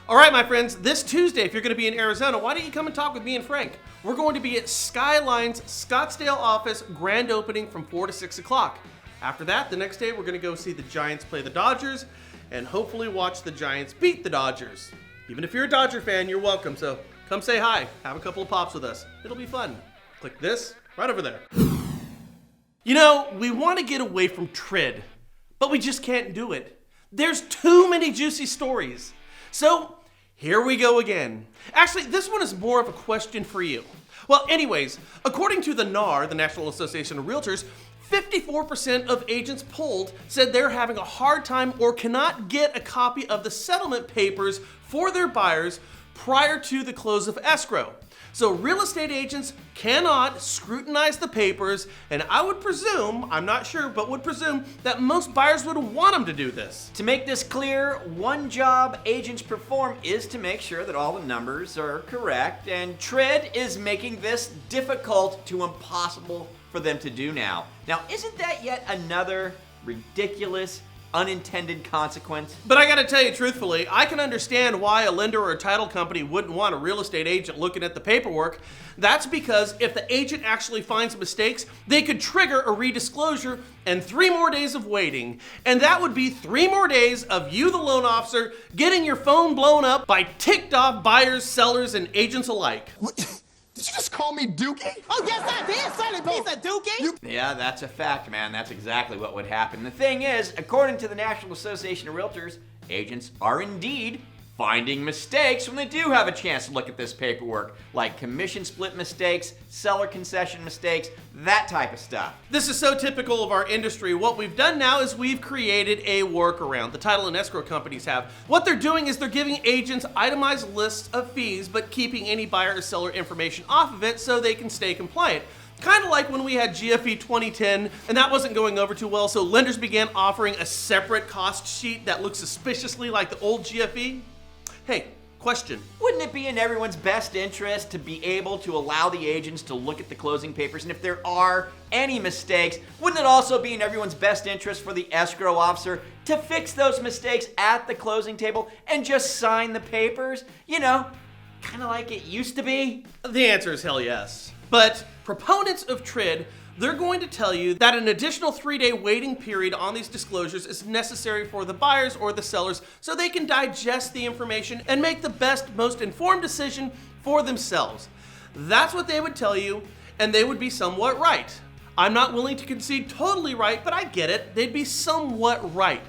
All right, my friends, this Tuesday, if you're going to be in Arizona, why don't you come and talk with me and Frank? We're going to be at Skyline's Scottsdale office grand opening from 4 to 6 o'clock. After that, the next day, we're going to go see the Giants play the Dodgers and hopefully watch the Giants beat the Dodgers. Even if you're a Dodger fan, you're welcome, so come say hi. Have a couple of pops with us. It'll be fun. Click this right over there. You know, we want to get away from TRID, but we just can't do it. There's too many juicy stories. So here we go again. Actually, this one is more of a question for you. Well, anyways, according to the NAR, the National Association of Realtors, 54% of agents polled said they're having a hard time or cannot get a copy of the settlement papers for their buyers prior to the close of escrow. So real estate agents cannot scrutinize the papers, and I would presume, I'm not sure, but would presume that most buyers would want them to do this. To make this clear, one job agents perform is to make sure that all the numbers are correct, and TRID is making this difficult to impossible for them to do now. Now, isn't that yet another ridiculous unintended consequence? But I gotta tell you truthfully, I can understand why a lender or a title company wouldn't want a real estate agent looking at the paperwork. That's because if the agent actually finds mistakes, they could trigger a redisclosure and 3 more days of waiting. And that would be 3 more days of you, the loan officer, getting your phone blown up by ticked off buyers, sellers, and agents alike. What? Did you just call me Dookie? Oh, yes, I did, Sonny Piece of Dookie. Yeah, that's a fact, man. That's exactly what would happen. The thing is, according to the National Association of Realtors, agents are indeed finding mistakes when they do have a chance to look at this paperwork, like commission split mistakes, seller concession mistakes, that type of stuff. This is so typical of our industry. What we've done now is we've created a workaround. The title and escrow companies have. What they're doing is they're giving agents itemized lists of fees, but keeping any buyer or seller information off of it so they can stay compliant. Kind of like when we had GFE 2010 and that wasn't going over too well, so lenders began offering a separate cost sheet that looked suspiciously like the old GFE. Hey, question. Wouldn't it be in everyone's best interest to be able to allow the agents to look at the closing papers? And if there are any mistakes, wouldn't it also be in everyone's best interest for the escrow officer to fix those mistakes at the closing table and just sign the papers? You know, kind of like it used to be? The answer is hell yes. But proponents of TRID, they're going to tell you that an additional 3-day waiting period on these disclosures is necessary for the buyers or the sellers so they can digest the information and make the best, most informed decision for themselves. That's what they would tell you, and they would be somewhat right. I'm not willing to concede totally right, but I get it. They'd be somewhat right.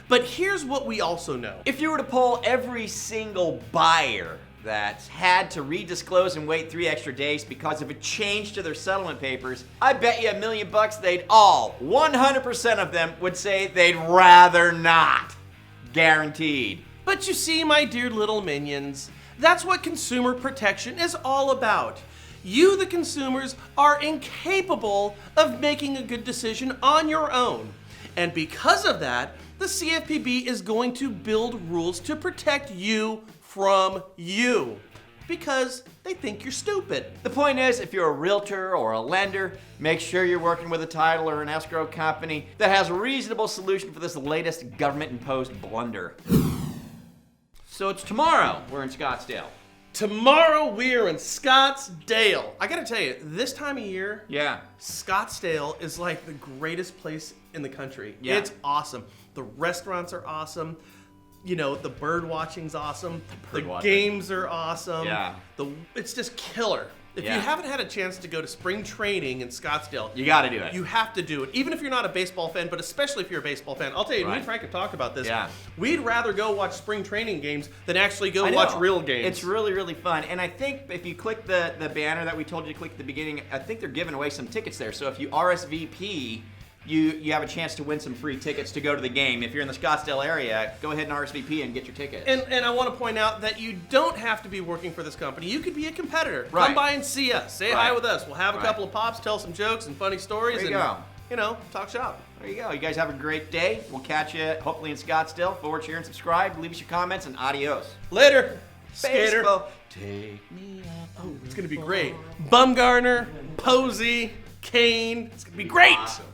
But here's what we also know. If you were to poll every single buyer that's had to redisclose and wait 3 extra days because of a change to their settlement papers, I bet you $1 million they'd all, 100% of them, would say they'd rather not. Guaranteed. But you see, my dear little minions, that's what consumer protection is all about. You, the consumers, are incapable of making a good decision on your own. And because of that, the CFPB is going to build rules to protect you from you, because they think you're stupid. The point is, if you're a realtor or a lender, make sure you're working with a title or an escrow company that has a reasonable solution for this latest government-imposed blunder. So it's tomorrow. We're in Scottsdale. Tomorrow we are in Scottsdale. I gotta tell you, this time of year, Yeah. Scottsdale is like the greatest place in the country. Yeah. It's awesome. The restaurants are awesome. You know, the bird watching's awesome. The games are awesome. Yeah. It's just killer. If you haven't had a chance to go to spring training in Scottsdale, You gotta do it. you have to do it. Even if you're not a baseball fan, but especially if you're a baseball fan. I'll tell you, me and Frank have talked about this. Yeah. We'd rather go watch spring training games than actually go I watch know. real games. It's really, really fun. And I think if you click the banner that we told you to click at the beginning, I think they're giving away some tickets there. So if you RSVP, you have a chance to win some free tickets to go to the game. If you're in the Scottsdale area, go ahead and RSVP and get your tickets. And I want to point out that you don't have to be working for this company. You could be a competitor. Right. Come by and see us. Say hi with us. We'll have a couple of pops, tell some jokes and funny stories. There you and, go. You know, talk shop. There you go. You guys have a great day. We'll catch you hopefully in Scottsdale. Forward, share, and subscribe. Leave us your comments, and adios. Later, skater. Baseball. Take me up. Oh, it's going to be great. Bumgarner, Posey, Kane. It's going to be great. Awesome.